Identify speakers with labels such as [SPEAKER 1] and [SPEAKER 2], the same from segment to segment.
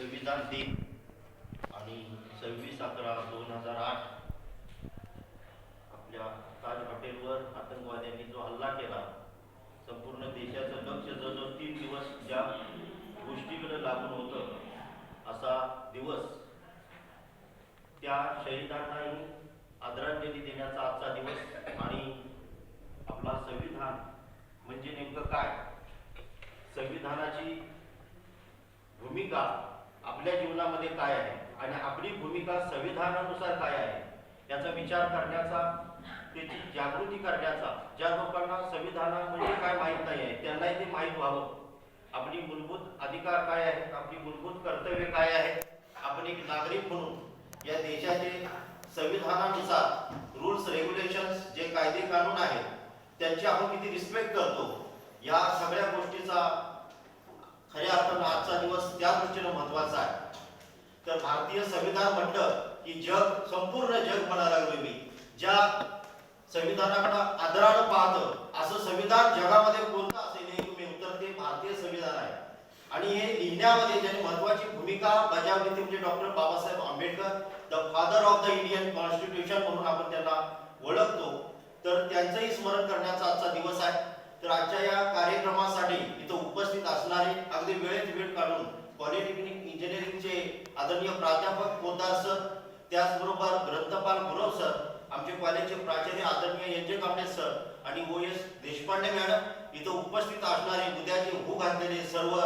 [SPEAKER 1] संविधान दिन आणि 26/11/2008 आपल्या ताज हॉटेलवर आतंकवाद्यांनी जो हल्ला केला, संपूर्ण देशाचं लक्ष जवळजवळ 3 दिवस ज्या गोष्टीकडे लागून होतं, असा दिवस त्या शहीदांनाही आदरांजली देण्याचा आजचा दिवस. आणि आपला संविधान म्हणजे नेमकं काय, संविधानाची भूमिका आपल्या जीवनामध्ये काय आहे आणि आपली भूमिका संविधानानुसार काय आहे याचा विचार करण्याचा, त्याची जागृती करण्याचा, ज्या लोकांना संविधान म्हणजे काय माहीत नाही आहे त्यांनाही ते माहीत व्हावं. आपली मूलभूत अधिकार काय आहेत, आपली मूलभूत कर्तव्य काय आहेत, आपण एक नागरिक म्हणून या देशाचे संविधानानुसार रूल्स रेग्युलेशन्स जे कायदे कानून आहेत त्यांची आपण किती रिस्पेक्ट करतो, या सगळ्या गोष्टीचा खऱ्या अर्थानं आजचा दिवस त्या दृष्टीनं महत्वाचा आहे. तर भारतीय संविधान म्हटलं की जग, संपूर्ण जग म्हणायला लागलो मी, ज्या संविधानाकडे आदरानं पाहतं असं संविधान जगामध्ये कोणतं असेल एकमेव तर ते भारतीय संविधान आहे. आणि हे लिहिण्यामध्ये ज्यांनी महत्वाची भूमिका बजावली ती म्हणजे doctor Babasaheb Ambedkar, the father of the Indian constitution म्हणून आपण त्यांना ओळखतो. तर त्यांचंही स्मरण करण्याचा आजचा दिवस आहे. तर आजच्या या कार्यक्रमासाठी इथं उपस्थित असणारे अगदी वेळेत वेळ काढून पॉलिटेक्निक इंजिनिअरिंगचे आदरणीय प्राध्यापक पोद्दार सर, त्याचबरोबर ग्रंथपाल गुरव सर, आमचे कॉलेजचे प्राचार्य आदरणीय एन जे कांबळे सर आणि OS देशपांडे मॅडम, इथं उपस्थित असणारे उद्याचे हो घातलेले सर्व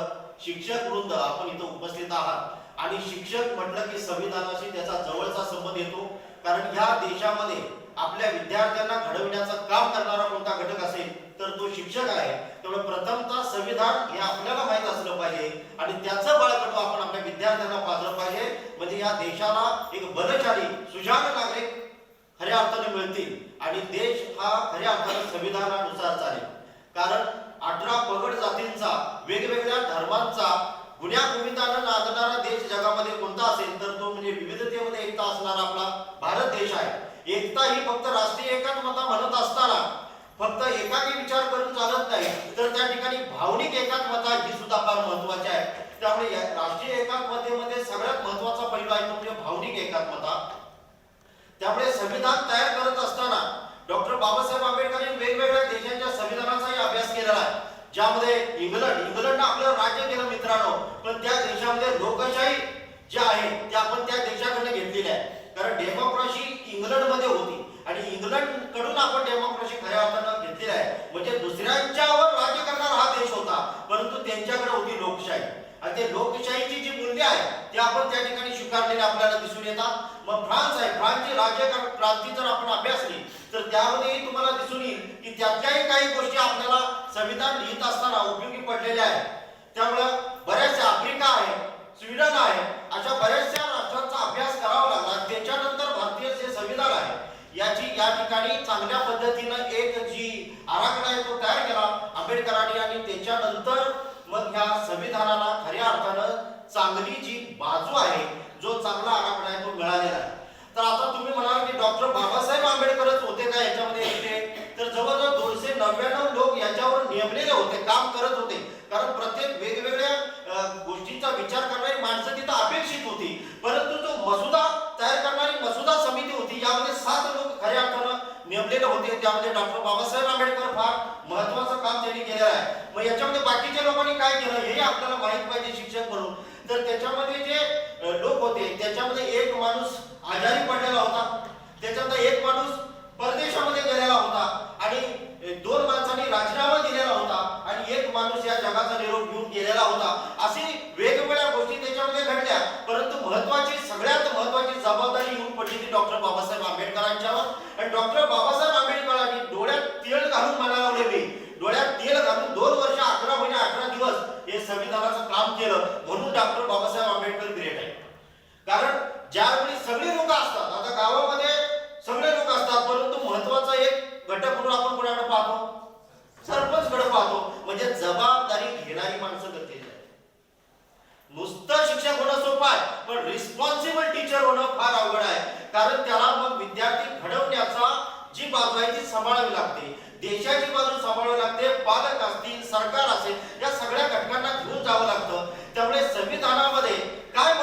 [SPEAKER 1] शिक्षक वृंद आपण इथं उपस्थित आहात. आणि शिक्षक म्हटलं की संविधानाशी त्याचा जवळचा संबंध येतो, कारण या देशामध्ये आपल्या विद्यार्थ्यांना घडविण्याचं काम करणारा कोणता घटक असेल तर तो शिक्षक आहे. त्यामुळे प्रथमतः संविधान हे आपल्याला माहित असलं पाहिजे आणि त्याचं बळकट आपण आपल्या विद्यार्थ्यांना पाजलं पाहिजे, म्हणजे या देशाला एक बलशाली सुजाण नागरिक खऱ्या अर्थाने मिळतील आणि देश हा खऱ्या अर्थाने संविधानानुसार चालेल. कारण 18 पगड जातींचा, वेगवेगळ्या धर्मांचा गुण्यागोविंदानं नांदणारा देश जगामध्ये कोणता असेल तर तो म्हणजे विविधतेमध्ये एकता असणारा आपला भारत देश आहे. एकता ही फक्त राष्ट्रीय एकात्मता म्हणत असताना फक्त एकाकी विचार करून चालत नाही, तर त्या ठिकाणी भावनिक एकात्मता ही सुद्धा फार महत्वाची आहे. त्यामुळे राष्ट्रीय एकात्मतेमध्ये सगळ्यात महत्वाचा पैलू आहे तो म्हणजे भावनिक एकात्मता. त्यामुळे संविधान तयार करत असताना डॉक्टर बाबासाहेब आंबेडकरांनी वेगवेगळ्या देशांच्या संविधानाचाही अभ्यास केलेला आहे, ज्यामध्ये इंग्लंडनं आपलं राज्य केलं मित्रांनो, पण त्या देशामध्ये लोकशाही जी आहे ते आपण त्या देशाकडे घेतलेली आहे. कारण डेमोक्रेसी इंग्लंडमध्ये होती आणि इंग्लंड कडून आपण डेमोक्रेसी खऱ्या अर्थानं घेतलेली आहे. म्हणजे दुसऱ्यांच्यावर राज्य करणारा हा देश होता, परंतु त्यांच्याकडे होती लोकशाही. आणि ते लोकशाहीची जी मूल्य आहे ते आपण त्या ठिकाणी स्वीकारलेले आपल्याला दिसून येतात. मग फ्रान्स आहे, फ्रान्सची राज्य क्रांती जर आपण अभ्यासली तर त्यामध्येही तुम्हाला दिसून येईल की त्याच्याही काही गोष्टी आपल्याला संविधान लिहित असताना उपयोगी पडलेल्या आहेत. त्यामुळं बऱ्याचशा आफ्रिका आहे, स्वीडन आहे, अशा बऱ्याचशा राष्ट्रांचा अभ्यास करावा लागला. त्याच्यानंतर भारतीय जे संविधान आहे याची या ठिकाणी चांगल्या पद्धतीनं एक जी आराखडा आहे तो तयार केला आंबेडकरांनी आणि त्याच्यानंतर मग ह्या संविधानाला खऱ्या अर्थानं चांगली जी बाजू आहे, जो चांगला आराखडा आहे तो मिळालेला आहे. तर आता तुम्ही म्हणाल की डॉक्टर बाबासाहेब आंबेडकरच होते का याच्यामध्ये एकटे, तर जवळजवळ 299 लोक याच्यावर नेमलेले होते, काम करत होते. कारण प्रत्येक वेगवेगळ्या गोष्टींचा विचार करणारी माणसं तिथं अपेक्षित होती. परंतु जो मसुदा तयार करणारी मसुदा समिती होती यामध्ये 7 लोक खऱ्या अर्थानं नेमलेले होते. त्यामध्ये डॉक्टर बाबासाहेब आंबेडकर फार महत्वाचं काम त्यांनी केलेलं आहे. मग याच्यामध्ये बाकीच्या लोकांनी काय केलं हे आपल्याला माहित पाहिजे शिक्षक म्हणून. तर त्याच्यामध्ये जे लोक होते त्याच्यामध्ये एक माणूस आजारी पडलेला होता, त्याच्यानंतर एक माणूस परदेशामध्ये गेलेला होता आणि 2 माणसांनी राजीनामा दिलेला होता आणि एक माणूस या जगाचा निरोप घेऊन गेलेला होता. अशी वेगवेगळ्या गोष्टी त्याच्यामध्ये घडल्या. परंतु सगळ्यात महत्वाची जबाबदारी येऊन पडली ती डॉक्टर बाबासाहेब आंबेडकरांच्यावर. आणि डॉक्टर बाबासाहेब आंबेडकरांनी डोळ्यात तेल घालून म्हणायला लावले, मी डोळ्यात तेल घालून 2 वर्ष 11 महिने 18 दिवस हे संविधानाचं काम केलं. म्हणून डॉक्टर बाबासाहेब आंबेडकर ग्रेट आहे. कारण ज्यावेळी सगळे लोक असतात, आता गावामध्ये सगळे लोक असतात, परंतु महत्वाचा एक घटक म्हणून आपण कोणाकडे पाहतो, सरपंचकडे पाहतो. म्हणजे जबाबदारी घेणारी माणसं गरजेची आहे. नुसतं शिक्षक होणं सोपं आहे, पण रिस्पॉन्सिबल टीचर होणं फार अवघड आहे. कारण त्याला मग विद्यार्थी घडवण्याचा जी बाजू आहे ती सांभाळावी लागते, देशाची बाजू सांभाळावी लागते, पालक असतील, सरकार असेल, या सगळ्या घटकांना घेऊन जावं लागतं. त्यामुळे संविधानामध्ये काय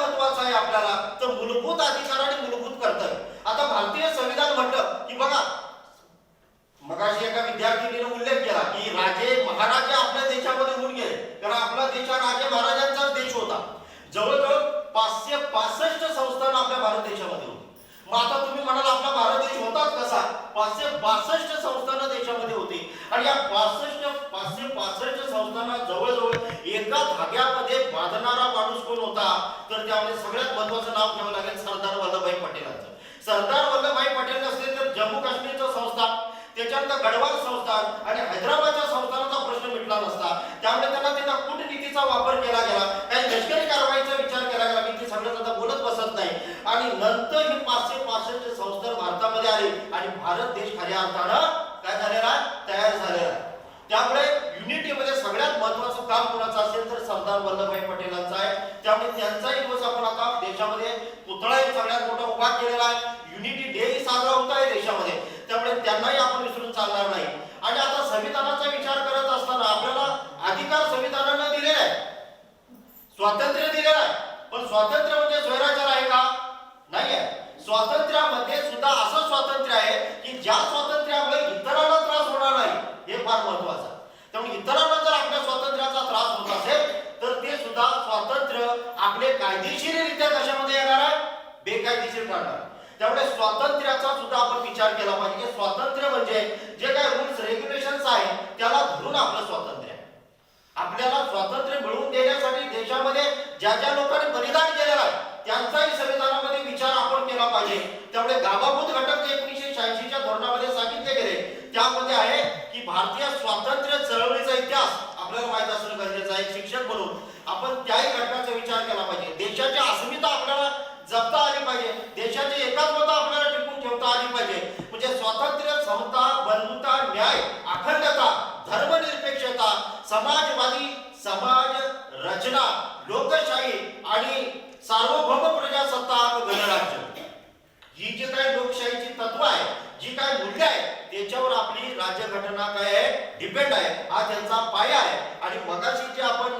[SPEAKER 1] मग आता तुम्ही म्हणाल आपला भारत देश होताच कसा? 562 संस्थानं देशामध्ये होती आणि या 562 संस्थांना जवळजवळ एका धाग्यामध्ये बांधणारा माणूस कोण होता? तर त्यामध्ये सगळ्यात महत्वाचं नाव घ्यावं लागेल सरदार वल्लभभाई पटेलांचं. सरदार वल्लभभाई पटेल नसते तर जम्मू काश्मीरचं संस्थान, त्याच्यानंतर गढवाल संस्थान आणि हैदराबादच्या संस्थानाचा प्रश्न मिटला नसता. त्यामुळे त्यांना कूटनीतीचा वापर केला गेला, काही लष्करी कारवाईचा विचार केला गेला. मी ते सगळं आता बोलत बसत नाही. आणि नंतर ही 562 संस्थान भारतामध्ये आली आणि भारत देश खऱ्या अर्थानं काय झालेला आहे? तयार झालेला आहे. त्यामुळे युनिटीमध्ये सगळ्यात महत्वाचं काम कोणाचं असेल तर सरदार वल्लभभाई पटेलांचं आहे. त्यामुळे त्यांचाही दिवस आपण आता देशामध्ये पुतळा एक सगळ्यात मोठा उभा केलेला आहे. युनिटी डे साजरा होत आहे देशामध्ये, त्यामुळे त्यांनाही आपण विसरून चालणार नाही. आणि आता संविधानाचा विचार करत असताना आपल्याला अधिकार संविधानानं दिलेला आहे, स्वातंत्र्य दिलेलं आहे. पण स्वातंत्र्य म्हणजे स्वैराचार आहे का? नाही आहे. स्वातंत्र्यामध्ये सुद्धा असं स्वातंत्र्य आहे की ज्या स्वातंत्र्यामुळे इतरांना त्रास होणार नाही, हे फार महत्वाचं आहे. त्यामुळे इतरांना जर आपल्या स्वातंत्र्याचा त्रास होत असेल तर ते सुद्धा स्वातंत्र्य आपले कायदेशीररित्या कशामध्ये येणार आहे? बेकायदेशीर करणार. त्यामुळे स्वातंत्र्याचा सुद्धा आपण विचार केला पाहिजे की स्वातंत्र्य म्हणजे जे काही रूल्स रेग्युलेशन्स आहेत त्याला धरून आपलं स्वातंत्र्य. आपल्याला स्वातंत्र्य मिळवून देण्यासाठी देशामध्ये ज्या ज्या लोकांनी बलिदान केलेलं आहे त्यांचाही संविधानामध्ये विचार आपण केला पाहिजे. त्यामुळे गावाभूत घटक 1986च्या धोरणामध्ये सांगितले गेले, त्यामध्ये आहे की भारतीय स्वातंत्र्य चळवळीचा इतिहास आपल्याला माहित असणं गरजेचं आहे. शिक्षक म्हणून आपण त्याही घटकाचा विचार केला पाहिजे. देशाची अस्मिता आपल्याला जपता आली पाहिजे, देशाची एकात्मता आपल्याला टिकवून ठेवता आली पाहिजे. म्हणजे स्वातंत्र्य, समता, बंधुता, न्याय, अखंडता, धर्मनिरपेक्षता, समाजवादी समाज रचना, लोकशाही आणि सार्वभौम प्रजासत्ताक गणराज्य, ही जी काही लोकशाहीची तत्व आहे, जी काही मूल्य आहे, त्याच्यावर आपली राज्यघटना काय आहे? डिपेंड आहे. हा त्यांचा पाया आहे. आणि मगाशी जे आपण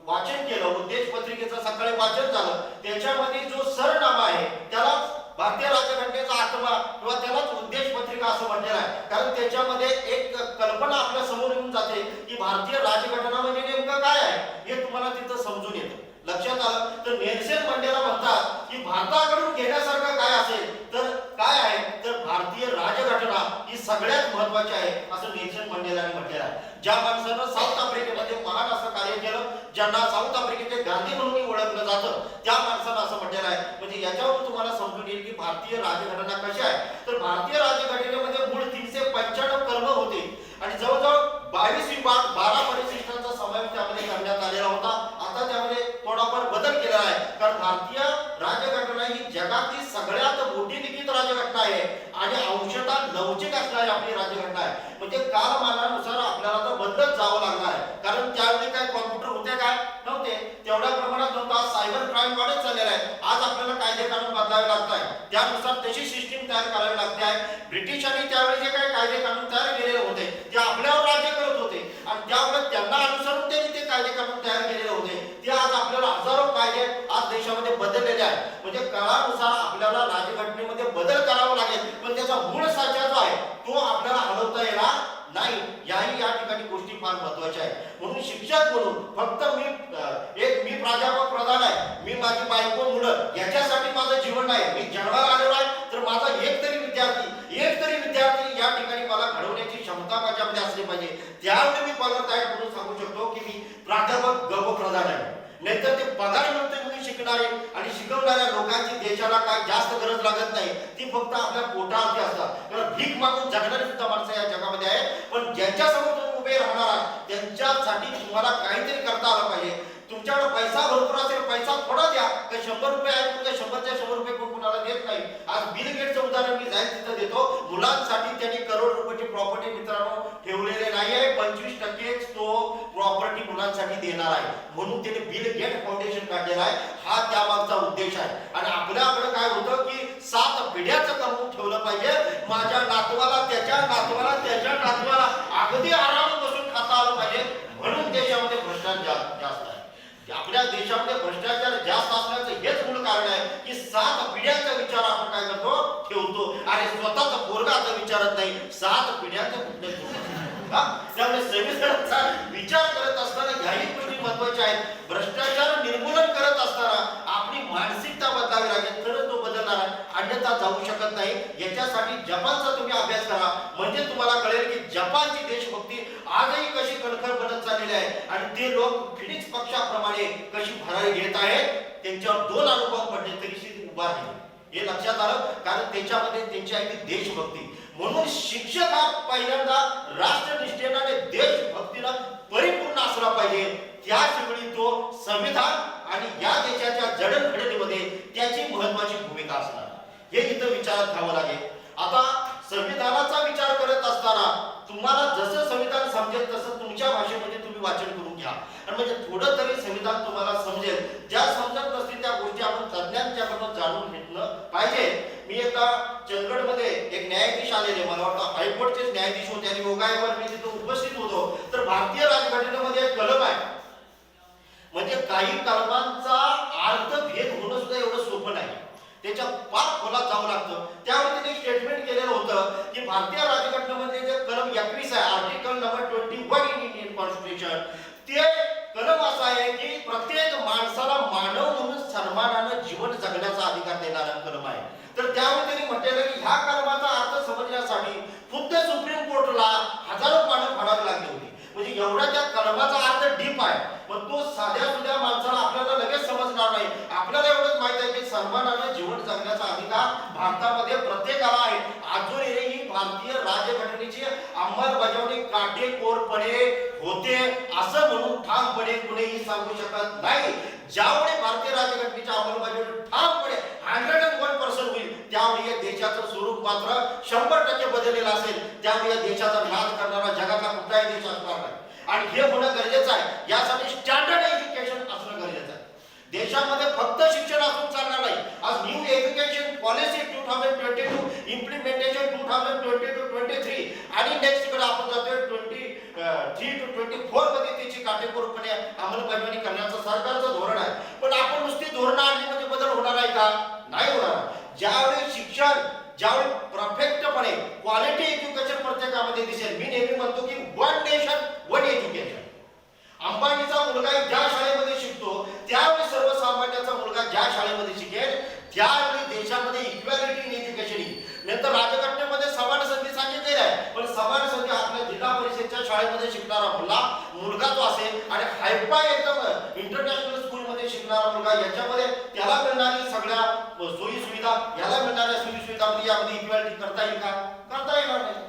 [SPEAKER 1] वाचन केलं, उद्देश पत्रिकेचं सकाळी वाचन झालं, त्याच्यामध्ये जो सरनामा आहे त्याला भारतीय राज्यघटनेचा आत्मा किंवा त्यालाच उद्देश पत्रिका असं म्हटलेलं आहे. कारण त्याच्यामध्ये एक कल्पना आपल्या समोर येऊन जाते की भारतीय राज्यघटना म्हणजे नेमकं काय आहे हे तुम्हाला तिथं समजून येतं. लक्षात आलं तर नेल्सन मंडेला म्हणतात की भारताकडून घेण्यासारखं काय असेल तर काय आहे तर भारतीय राज्यघटना ही सगळ्यात महत्वाची आहे असं नेल्सन मंडेलाने म्हटलेलं आहे. ज्या माणसानं साऊथ आफ्रिकेमध्ये महान असं कार्य केलं, ज्यांना साऊथ आफ्रिकेचे गांधी म्हणून ओळखलं जातं, त्या माणसानं असं म्हटलेलं आहे. म्हणजे याच्यावरून तुम्हाला समजून येईल की भारतीय राज्यघटना कशी आहे. तर भारतीय राज्यघटनेमध्ये मूळ 395 कलम होते आणि जवळजवळ 22 विभाग, 12 परिशिष्टांचा समावेश त्यामध्ये करण्यात आलेला होता. आता त्यामध्ये थोडाफार बदल केला आहे, कारण भारतीय राज्यघटना ही जगातली सगळ्यात मोठी लिखित राज्यघटना आहे आणि अंशतः लवचिक असणारी आपली राज्यघटना आहे. म्हणजे कालमानानुसार आपल्याला तर बदलत जावं लागणार आहे. कारण त्यावेळी काय कॉम्प्युटर होते काय? नव्हते. तेवढ्या प्रमाणात नव्हता. सायबर क्राईम वाढत चाललेला आहे. आज आपल्याला कायदे कानून बदलावे लागत आहे, त्यानुसार तशी सिस्टीम तयार करावी लागते आहे. ब्रिटिशांनी त्यावेळी जे काही कायदे कानून तयार केलेले होते ते आपल्यावर राज्य करत होते आणि त्यामुळे त्यांना अनुसरून त्यांनी ते कायदे कानून तयार केलेले होते. ते आज आपल्याला हजारो कायदे आज देशामध्ये बदललेले आहेत. म्हणजे काळानुसार आपल्याला राज्यघटनेमध्ये बदल करावा लागेल, पण त्याचा मूळ साचा जो आहे तो आपल्याला हलवता येणार नाही. या ठिकाणी गोष्टी फार महत्वाच्या आहेत. म्हणून शिक्षक म्हणून फक्त मी प्राध्यापक प्रधान आहे, मी माझी बायको मुलं याच्यासाठी माझं जीवन नाही. मी जन्माला आलेलो आहे तर माझा एक तरी विद्यार्थी या ठिकाणी मला घडवण्याची क्षमता माझ्यामध्ये असली पाहिजे. त्यावेळी मी पगार म्हणून सांगू शकतो की मी प्राध्यापक प्रधान आहे. नाहीतर ते पगार मिळतोय म्हणून शिकणारे आणि शिकवणाऱ्या लोकांची देशाला काय जास्त गरज लागत नाही. ती फक्त आपल्या पोटावरती असतात. कारण भीक मागून जगणारी सुद्धा माणसं या जगामध्ये आहे. पण ज्यांच्यासमोर तुम्ही उभे राहणार आहात त्यांच्यासाठी तुम्हाला काहीतरी करता आलं पाहिजे. तुमच्याकडे पैसा भरपूर असेल, पैसा थोडा द्या. काही 100 रुपये आहेत, तुमच्या 100च्या 100 रुपये कोण कोणाला देत नाही. आज बिल गेटचं उदाहरण मी जाहीर तिथं देतो. मुलांसाठी त्यांनी करोड रुपयाची प्रॉपर्टी मित्रांनो ठेवलेले नाही आहे. 25% तो प्रॉपर्टी मुलांसाठी देणार आहे म्हणून त्याने बिल गेट फाउंडेशन काढलेला आहे. हा त्यामागचा उद्देश आहे. आणि आपल्याकडे काय होतं की 7 पिढ्याचं कमवून ठेवलं पाहिजे. माझ्या नातवाला, त्याच्या नातवाला, त्याच्या नातवाला अगदी आराम बसून खाता आलं पाहिजे. म्हणून देशामध्ये भ्रष्टाचार जास्त आहे. आपल्या देशामध्ये भ्रष्टाचार जास्त असण्याचं हेच मूळ कारण आहे की 7 पिढ्यांचा विचार आपण काय करतो ठेवतो आणि स्वतःचा पोरगाचा विचारत नाही. 7 पिढ्यांचा कुठे त्यामुळे संविधानाचा विचार करत असताना ह्याही गोष्टी महत्वाच्या आहेत. भ्रष्टाचार निर्मूलन करत असताना आपली मानसिकता बदलावी लागेल तरच तो बदलणार आहे. अन्यथा जाऊ शकत नाही. याच्यासाठी जपानचा तुम्ही अभ्यास करा, म्हणजे तुम्हाला कळेल की जपानची देशभक्ती आजही कशी कणखर बनत चाललेली आहे आणि ते लोक फिनिक्स पक्षाप्रमाणे कशी भरारी घेत आहेत. त्यांच्यावर 2 अनुभव पडले तरी उभा राहिले. हे लक्षात आलं, कारण त्याच्यामध्ये त्यांची आहे ती देशभक्ती. म्हणून शिक्षक हा पहिल्यांदा राष्ट्रनिष्ठेने आणि देशभक्तीला परिपूर्ण असला पाहिजे. त्याचवेळी तो संविधान आणि या देशाच्या जडणघडणीमध्ये त्याची महत्वाची भूमिका असणार, हे इथं विचारात घ्यावं लागेल. आता संविधानाचा विचार करत असताना तुम्हाला जसं संविधान समजेल तसं तुमच्या भाषेमध्ये तुम्ही वाचन करून घ्या, आणि म्हणजे थोडं तरी संविधान तुम्हाला समजेल. ज्या समजत नसतील त्या गोष्टी आपण तज्ञांच्याकडून जाणून घेतलं पाहिजे. मी एकदा चंदगडमध्ये एक न्यायाधीश आलेले, मला वाटतं हायकोर्टचेच न्यायाधीश होते, आणि योगायोगावर मी तिथे उपस्थित होतो. तर भारतीय राज्यघटनेमध्ये एक कलम आहे, म्हणजे काही कलमांचा अर्थभेद होणं सुद्धा एवढं सोपं नाही, त्याच्या फार खोलात जावं लागतं. त्यावेळी त्यांनी स्टेटमेंट केलेलं होतं की भारतीय राज्यघटनेमध्ये जे कलम 21 आहे, article number 21 in Indian constitution, ते कलम असा आहे की प्रत्येक माणसाला मानव म्हणून सन्मानानं जीवन जगण्याचा अधिकार देणारा कलम आहे. तर त्यावेळी त्यांनी म्हटलेलं की ह्या कलमाचा अर्थ समजण्यासाठी खुद्द सुप्रीम कोर्टला हजारो पानं फाडावी लागली होती. म्हणजे एवढा त्या कलमाचा अर्थ डीप आहे, पण तो साध्या सुध्या माणसाला आपल्याला लगेच समजणार नाही. आपल्याला एवढंच माहित आहे की सन्मानानं जीवन जगण्याचा अधिकार भारतामध्ये प्रत्येकाला आहे. अजूनही ही भारतीय राज्यघटनेची अंमलबजावणी काटेकोरपणे होते असं म्हणून ठामपणे कुणीही सांगू शकत नाही. ज्यावेळी भारतीय राज्यघटनेची अंमलबजावणी ठामपणे 101% होईल, त्यावेळी या देशाचं स्वरूप मात्र 100% बदललेलं असेल. त्यावेळी या देशाचा नाद करणारा जगातला कुठलाही देश असणार नाही, आणि हे होणं गरजेचं आहे. यासाठी स्टँडर्ड एज्युकेशन असणं गरजेचं आहे. देशामध्ये फक्त शिक्षण असून चालणार नाही. आज न्यू एज्युकेशन पॉलिसी 2022 इम्प्लिमेंटेशन 2022-23 आणि नेक्स्ट कडे आपण जातोय 23 to 24 मध्ये त्याची काटेकोरपणे अंमलबजावणी करण्याचं सरकारचं धोरण आहे. पण आपण नुसती धोरणं आणली म्हणजे बदल होणार आहे का? नाही होणार. ज्यावेळी शिक्षण ज्यावेळी परफेक्टपणे क्वालिटी एज्युकेशन प्रत्येकामध्ये दिसेल, मी नेहमी म्हणतो की 1 नेशन 1 एज्युकेशन. अंबानीचा मुलगा ज्या शाळेमध्ये शिकतो, त्यावेळी सर्वसामान्याचा मुलगा ज्या शाळेमध्ये शिकेल, त्यावेळी देशामध्ये इक्वॅलिटी इन एज्युकेशन येईल. नंतर राज्यघटनेमध्ये समान संधी सांगितलेली आहे, पण समान संधी आपल्या जिल्हा परिषदेच्या शाळेमध्ये शिकणारा मुलगा जो असेल आणि हायफाय एकदम इंटरनॅशनल स्कूलमध्ये शिकणारा मुलगा, याच्यामध्ये त्याला मिळणारी सगळ्या सोयी सुविधा, याला मिळणाऱ्या सोयी सुविधामध्ये यामध्ये इक्वॅलिटी करता येईल का? करता येणार नाही.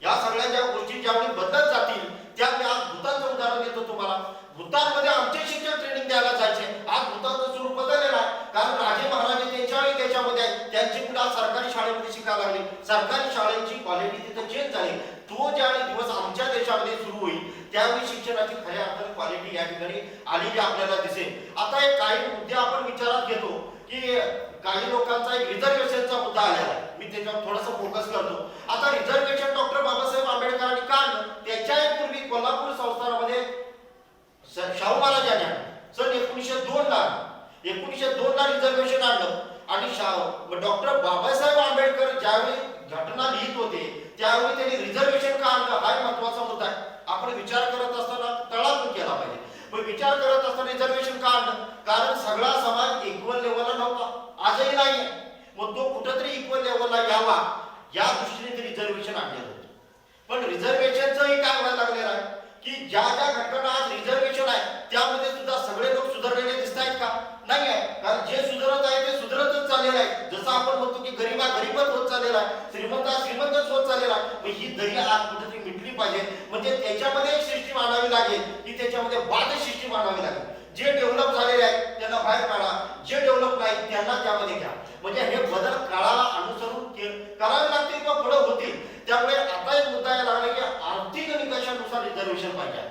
[SPEAKER 1] या सगळ्या ज्या गोष्टी ज्यावेळी बदलत जातील, त्यावेळी आज भूतानचं उदाहरण देतो तुम्हाला. भूतानमध्ये आमचे शिक्षक ट्रेनिंग द्यायला जायचे, आज भूतानचं स्वरूप बदललेलं आहे. कारण राजे महाराजे त्यांच्यावेळी त्याच्यामध्ये त्यांची मुलं आज सरकारी शाळेमध्ये शिकायला लागली. सरकारी शाळेची क्वालिटी तिथं चेंज झाली. तो ज्यावेळी दिवस आमच्या देशामध्ये सुरू होईल, त्यावेळी शिक्षणाची खऱ्या अर्थाने क्वालिटी या ठिकाणी आलेली आपल्याला दिसेल. आता एक काही मुद्दे आपण विचारात घेतो की काही लोकांचा एक रिझर्वेशनचा मुद्दा आलेला आहे, मी त्याच्यावर थोडासा फोकस करतो. आता रिझर्वेशन डॉक्टर बाबासाहेब आंबेडकरांनी का आणलं? त्याच्याही पूर्वी कोल्हापूर संस्थानामध्ये शाहू महाराजांनी सन 1902 ला रिझर्वेशन आणलं, आणि डॉक्टर बाबासाहेब आंबेडकर ज्यावेळी घटना लिहित होते त्यावेळी त्यांनी रिझर्वेशन का आणलं, हा महत्वाचा मुद्दा आहे. आपण विचार करत असताना तळातून केला पाहिजे. मग विचार करत असताना रिझर्वेशन का आणलं? कारण सगळा समाज इक्वल लेवलला नव्हता, आजही नाही. मग तो कुठेतरी इक्वल लेवलला यावा या दृष्टीने ते रिझर्वेशन आणलेलं होतं. पण रिझर्वेशनचंही काय व्हायला लागलेलं आहे की ज्या ज्या घटना आज रिझर्वेशन आहे त्यामध्ये सुद्धा सगळे लोक सुधारलेले दिसत आहेत का? नाही आहे. कारण जे सुधारत आहे ते सुधारतच चाललेलं आहे. जसं आपण म्हणतो की गरीबा गरीबच होत चाललेला आहे, श्रीमंता श्रीमंतच होत चाललेला आहे. मग ही दरी आज कुठेतरी मिटली पाहिजे. म्हणजे त्याच्यामध्ये एक सिस्टीम आणावी लागेल की त्याच्यामध्ये बाद सिस्टीम आणावी लागेल. जे डेव्हलप झालेले आहेत त्यांना बाहेर काढा, जे डेव्हलप नाही त्यांना त्यामध्ये घ्या. म्हणजे हे बदल काळाला अनुसरून करावे लागतील किंवा पुढे होतील. त्यामुळे आता एक मुद्दा यायला लागला की आर्थिक निकषानुसार रिझर्वेशन पाहिजे.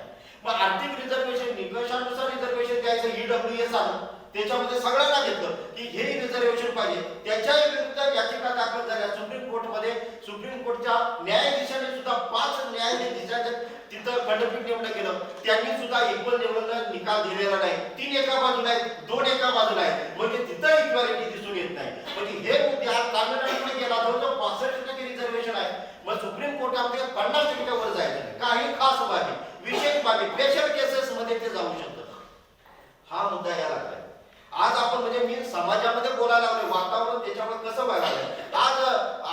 [SPEAKER 1] मग आर्थिक रिझर्वेशन निकषानुसार रिझर्वेशन द्यायचं, EWS आलं, त्याच्यामध्ये सगळ्यांना घेतलं की हे रिझर्वेशन पाहिजे. त्याच्या विरुद्ध याचिका दाखल झाल्या सुप्रीम कोर्टमध्ये. सुप्रीम कोर्टच्या न्यायाधीशाने सुद्धा 5 न्यायाधीशांच्या तिथं खंडपीठ नेमणं केलं. त्यांनी सुद्धा इक्वल लेवलला निकाल दिलेला नाही. 3 एका बाजूला आहेत, 2 एका बाजूला आहेत. म्हणजे तिथं इक्वॅलिटी दिसून येत नाही. म्हणजे हे मुद्दे आज तामिळनाडूमध्ये गेला जवळजवळ 65% रिझर्वेशन आहे. मग सुप्रीम कोर्टामध्ये 50% वर जायचं नाही. काही खास बाबी, विशेष बाबी, स्पेशल केसेस मध्ये ते जाऊ शकतात. हा मुद्दा यायला लागलाय. आज आपण म्हणजे मी समाजामध्ये बोलायला लागलो, वातावरण त्याच्यामुळे कसं व्हायला. आज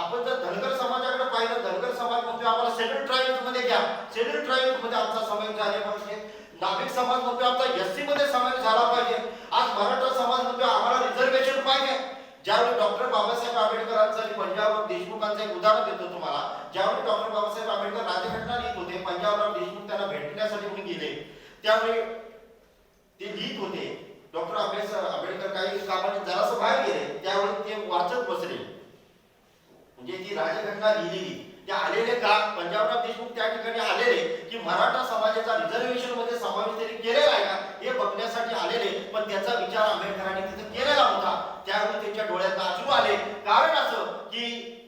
[SPEAKER 1] आपण जर धनगर समाजाकडे पाहिलं, धनगर समाज म्हणतो आम्हाला शेड्यूल ट्राईब्स मध्ये घ्या, शेड्यूल ट्राईब्स मध्ये आमचा समावेश झाला पाहिजे. नाभिक समाज म्हणतो आमचा एससी मध्ये समावेश झाला पाहिजे. आज मराठा समाज म्हणतो आम्हाला रिझर्वेशन पाहिजे. ज्यावेळी डॉक्टर बाबासाहेब आंबेडकरांचं आणि पंजाबराव देशमुखांचं एक उदाहरण देतो तुम्हाला. ज्यावेळी डॉक्टर बाबासाहेब आंबेडकर राज्यघटना लिहित होते, पंजाबराव देशमुख त्यांना भेटण्यासाठी म्हणून गेले, त्यावेळी ते लिहित होते. डॉक्टर आंबेडकर काही कामाने जरासं बाहेर गेले, त्यावेळी ते वाचत बसले. म्हणजे ती राज्यघटना लिहिलेली ते आलेले का पंजाबराव देशमुख त्या ठिकाणी आलेले की मराठा समाजाचा रिझर्वेशन मध्ये समावेश त्यांनी केलेला आहे का हे बघण्यासाठी आलेले. पण त्याचा विचार आंबेडकरांनी तिथे केलेला होता. त्यावेळी त्यांच्या डोळ्यात अश्रू आले. कारण असं की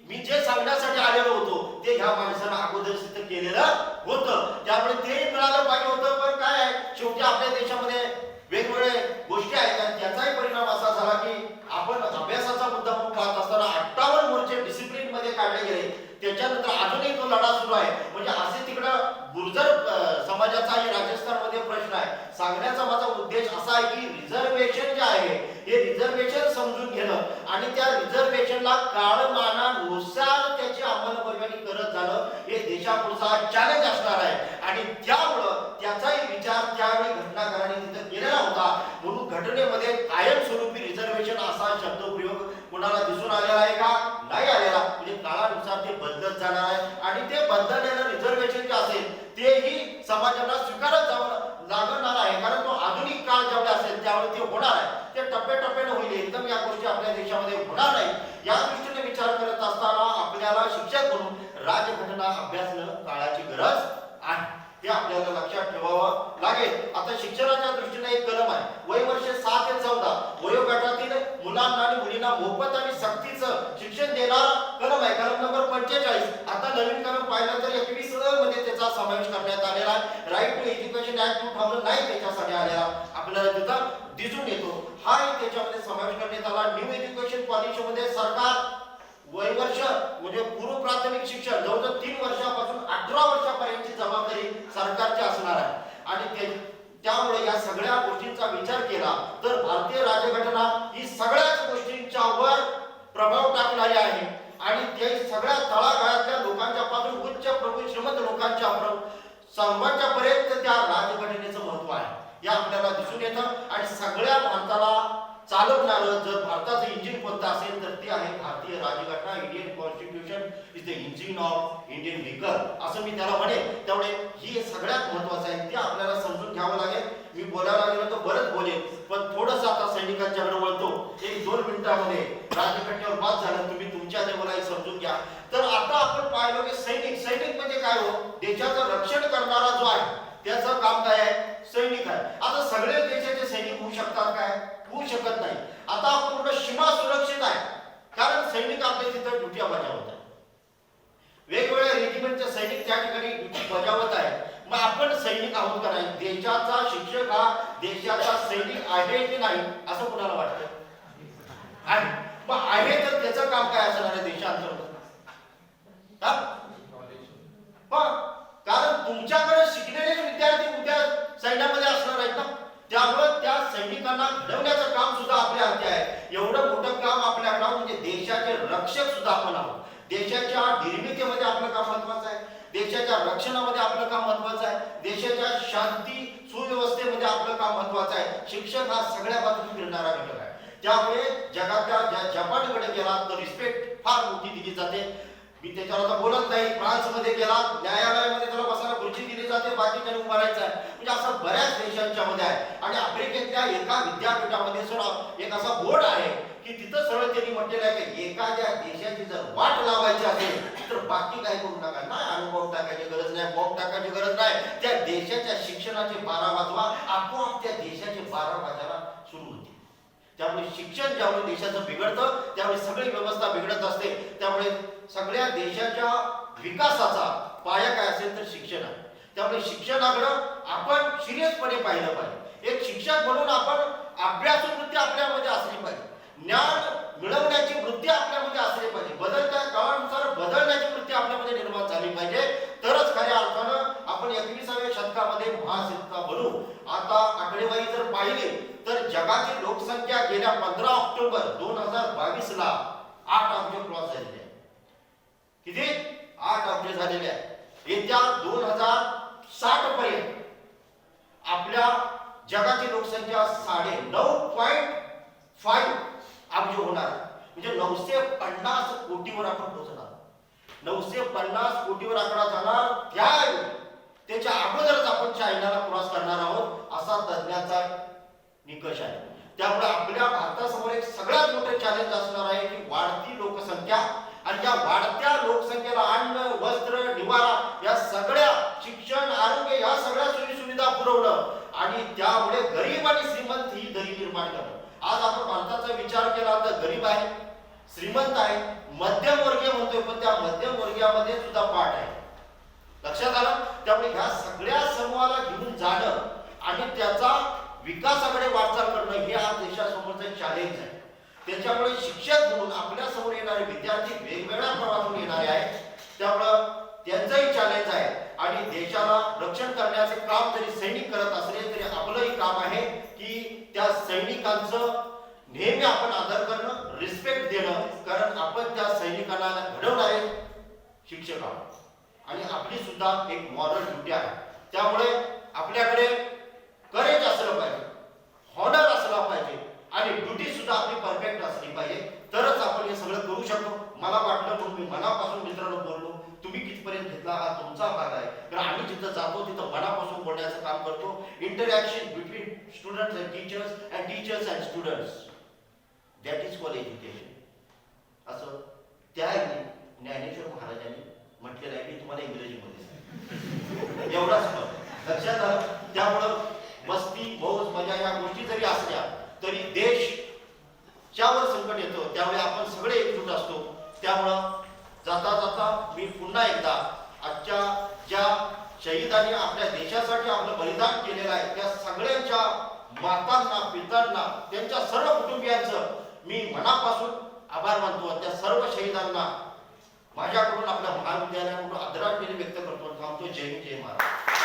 [SPEAKER 1] मी जे सांगण्यासाठी आलेलो होतो ते ह्या माणसानं अगोदर सिद्ध केलेलं होतं, त्यामुळे ते मिळालं पाहिजे होतं. पण काय आहे, शेवटी आपल्या देशामध्ये वेगवेगळे गोष्टी आहेत आणि त्याचाही परिणाम असा झाला की आपण अभ्यासाचा मुद्दा म्हणून पाहत असताना 58 मोर्चे डिसिप्लिन मध्ये काढले गेले. त्याच्यानंतर अजूनही तो लढा सुरू आहे. म्हणजे असे तिकडं गुर्जर समाजाचा आणि राजस्थानमध्ये प्रश्न आहे. सांगण्याचा माझा उद्देश असा आहे की रिझर्वेशन जे आहे हे रिझर्वेशन समजून घेणं आणि त्या रिझर्वेशनला काळमानानुसार त्याची अंमलबजावणी करत जाणं हे देशापुढचा चॅलेंज असणार आहे. आणि त्यामुळं त्याचाही विचार त्यावेळी घटनाकारांनी तिथे केलेला होता. म्हणून घटनेमध्ये कायमस्वरूपी रिझर्वेशन असा शब्दप्रयोग कुणाला दिसून आलेला आहे का? नाही आलेला. म्हणजे काळानुसार ते बदलत जाणार आहे आणि ते बदललेलं रिझर्वेशन जे असेल तेही समाजाला स्वीकारत जावं लागणार आहे. कारण तो आधुनिक काळ जेवढा असेल त्यावेळी ते होणार आहे. ते टप्प्याटप्प्याने होईल. एकदम या गोष्टी आपल्या देशामध्ये होणार नाही. या दृष्टीने विचार करत असताना आपल्याला शिक्षक म्हणून राजघटना अभ्यासणं काळाची गरज आहे. हे आपल्याला लक्षात ठेवावं लागेल. आता शिक्षणाच्या दृष्टीने एक कलम आहे, वय वर्ष 6 ते 14 वयोगटातील मुलांना आणि मुलींना मोफत आणि सक्तीचं शिक्षण देणारा कलम आहे, कलम नंबर 45. आता नवीन कलम पाहिलं तर 21 मध्ये त्याचा समावेश करण्यात आलेला आहे. राईट टू एज्युकेशन ऍक्ट 2009 त्याच्यासाठी आलेला आपल्याला तिथं दिसून येतो. हा त्याच्यामध्ये समावेश करण्यात आला. न्यू एज्युकेशन पॉलिसीमध्ये सरकार वय वर्ष म्हणजे पूर्व प्राथमिक शिक्षण जवळजवळ 3 वर्षापासून 18 वर्षापर्यंतची जबाबदारी सरकारची असणार आहे. आणि त्यामुळे या सगळ्या गोष्टींचा विचार केला तर भारतीय राज्यघटना ही सगळ्याच गोष्टींच्या वर प्रभाव टाकणारी आहे आणि ते सगळ्या तळागाळातल्या लोकांच्या पासून उच्च प्रभू श्रीमंत लोकांच्या सर्वांच्या पर्यंत त्या राज्यघटनेचं महत्व आहे. हे आपल्याला दिसून येतं. आणि सगळ्या भारताला चालवणारं जर भारताचं इंजिन कोणतं असेल तर ते आहे भारतीय राज्यघटना. Indian constitution is the engine of Indian vehicle असं मी त्याला म्हणेन. त्यामुळे ही सगळ्यात महत्वाचं आहे. ते आपल्याला समजून घ्यावं लागेल. मी बोलायला गेलो तर बरंच बोलेन, पण थोडंसं आता सैनिकांच्याकडे वळतो. 1-2 मिनिटांमध्ये राज्यघटनेवर बात झालं, तुम्ही तुमच्या लेवलला समजून घ्या. तर आता आपण पाहिलं की सैनिक म्हणजे काय हो, देशाचं रक्षण करणारा जो आहे त्याचं काम काय आहे, सैनिक आहे. आता सगळे देशाचे सैनिक होऊ शकतात काय? होऊ शकत नाही. आता पूर्ण सीमा सुरक्षित आहे कारण सैनिक आपल्या तिथं ड्युटी बजावत आहे. वेगवेगळ्या रेजिमेंटचे सैनिक त्या ठिकाणी ड्युटी बजावत आहेत. मग आपण सैनिक आहोत का नाही? देशाचा शिक्षक हा देशाचा सैनिक आहे की नाही असं कुणाला वाटतं? आहे. मग आहे तर त्याचं काम काय असणार आहे देशांतर्गत? कारण तुमच्याकडे शिकलेले विद्यार्थी उद्या सैन्यामध्ये असणार आहेत ना. त्यामुळे त्या सैनिकांना घडवण्याचं काम सुद्धा आपल्या हाती आहे. एवढं मोठं काम आपल्याकडे म्हणजे देशाचे रक्षक सुद्धा आपण आहोत. देशाच्या निर्मितीमध्ये आपलं काम महत्वाचं आहे. देशाच्या रक्षणामध्ये आपलं काम महत्वाचं आहे. देशाच्या शांती सुव्यवस्थेमध्ये आपलं काम महत्वाचं आहे. शिक्षक हा सगळ्या बाजूने फिरणारा घटक आहे. त्यामुळे जगातल्या जपानकडे गेला तर रिस्पेक्ट फार मोठी दिली जाते. मी त्याच्यावर आता बोलत नाही. फ्रान्समध्ये गेला न्यायालयामध्ये त्याला बसायला खुर्ची दिली जाते, बाकीच्या उभं राहायचं आहे. म्हणजे असं बऱ्याच देशांच्या मध्ये आहे. आणि आफ्रिकेतल्या एका विद्यापीठामध्ये एक असा बोर्ड आहे की तिथं सरळ त्यांनी म्हटलेलं आहे की एखाद्या देशाची जर वाट लावायची असेल तर बाकी काय करू नका. नाही अनुभव टाकायची गरज नाही, बॉम्ब टाकायची गरज नाही. त्या देशाच्या शिक्षणाचे 12 वाजवा, आपोआप त्या देशाचे 12 वाजायला सुरू होते. त्यामुळे शिक्षण ज्यावेळी देशाचं बिघडतं त्यावेळी सगळी व्यवस्था बिघडत असते. त्यामुळे सगळ्या देशाच्या विकासाचा पाया काय असेल तर शिक्षण आहे. त्यामुळे शिक्षणाकडे आपण सिरियसपणे पाहिलं पाहिजे. एक शिक्षक म्हणून आपण अभ्यासू वृत्ती आपल्यामध्ये असली पाहिजे. ज्ञान मिळवण्याची वृत्ती आपल्यामध्ये असली पाहिजे. बदलत्या काळानुसार बदलण्याची वृत्ती आपल्यामध्ये निर्माण झाली पाहिजे. तरच खऱ्या अर्थानं आपण 21व्या शतकामध्ये महासत्ता बनू. आता आकडेवारी जर पाहिली तर तर जगाची लोकसंख्या गेल्या 15 ऑक्टोबर 2022 ला 8 अब्ज क्रॉस झालेली आहे. किती? 8 अब्ज झालेले आहे. येत्या 2060 पर्यंत आपल्या जगाची लोकसंख्या 9.5 अब्ज होणार. म्हणजे 950 कोटीवर आपण पोहोचणार. 950 कोटीवर आकडा झाला. त्याच्या अगोदरच आपण चायनाला क्रॉस करणार आहोत असा तज्ञांचा निकष आहे. त्यामुळे आपल्या भारतासमोर एक सगळ्यात मोठे चॅलेंज असणार आहे की वाढती लोकसंख्या आणि या वाढत्या लोकसंख्येला अन्न, वस्त्र, निवारा या सगळ्या, शिक्षण, आरोग्य या सगळ्या सोयी सुविधा पुरवणं आणि त्यामुळे गरीब आणि श्रीमंत ही दरी निर्माण करणं. आज आपण भारताचा विचार केला तर गरीब आहे, श्रीमंत आहे, मध्यमवर्गीय म्हणतोय, पण त्या मध्यमवर्गीयामध्ये सुद्धा पाठ आहे. लक्षात आलं? त्यामुळे ह्या सगळ्या समूहाला घेऊन जाणं आणि त्याचा विकासाकडे वाटचाल करणं हे आज देशासमोरचं चॅलेंज आहे. त्याच्यामुळे शिक्षक म्हणून आपल्या समोर येणारे विद्यार्थी वेगवेगळ्या प्रवाहातून येणारे आहेत. त्यामुळं त्यांचंही चॅलेंज आहे आणि देशाला रक्षण करण्याचे काम जरी सैनिक करत असले तरी आपलंही काम आहे की त्या सैनिकांचं नेहमी आपण आदर करणं, रिस्पेक्ट देणं, कारण आपण त्या सैनिकांना घडवणारे शिक्षक आहोत आणि आपली सुद्धा एक मॉरल ड्युटी आहे. त्यामुळे आपल्याकडे करेज असलं पाहिजे, हॉनर असला पाहिजे आणि ड्युटी सुद्धा आपली परफेक्ट असली पाहिजे, तरच आपण हे सगळं करू शकतो. मला वाटलं म्हणून मी मनापासून मित्रांनो बोललो. तुम्ही कितपर्यंत घेतला हा तुमचा भाग आहे. कारण आम्ही जिथं जातो तिथं मनापासून बोलण्याचं काम करतो. Interaction between students and teachers and students, that is call education. असं त्या ज्ञानेश्वर महाराजांनी म्हटलेलं आहे. मी तुम्हाला इंग्रजीमध्ये एवढाच लक्षात आलं. त्यामुळं मस्ती, मौज, मजा या गोष्टी जरी असल्या तरी देशावर संकट येतो त्यावेळी आपण सगळे एकजूट असतो. त्यामुळं जाता जाता मी पुन्हा एकदा आजच्या ज्या शहीदांनी आपल्या देशासाठी आपलं बलिदान केलेलं आहे त्या सगळ्यांच्या मातांना, पितांना, त्यांच्या सर्व कुटुंबियांचं मी मनापासून आभार मानतो. त्या सर्व शहीदांना माझ्याकडून आपल्या महाविद्यालयाकडून आदरांजली व्यक्त करतो. थांबतो. जय हिंद, जय महाराष्ट्र.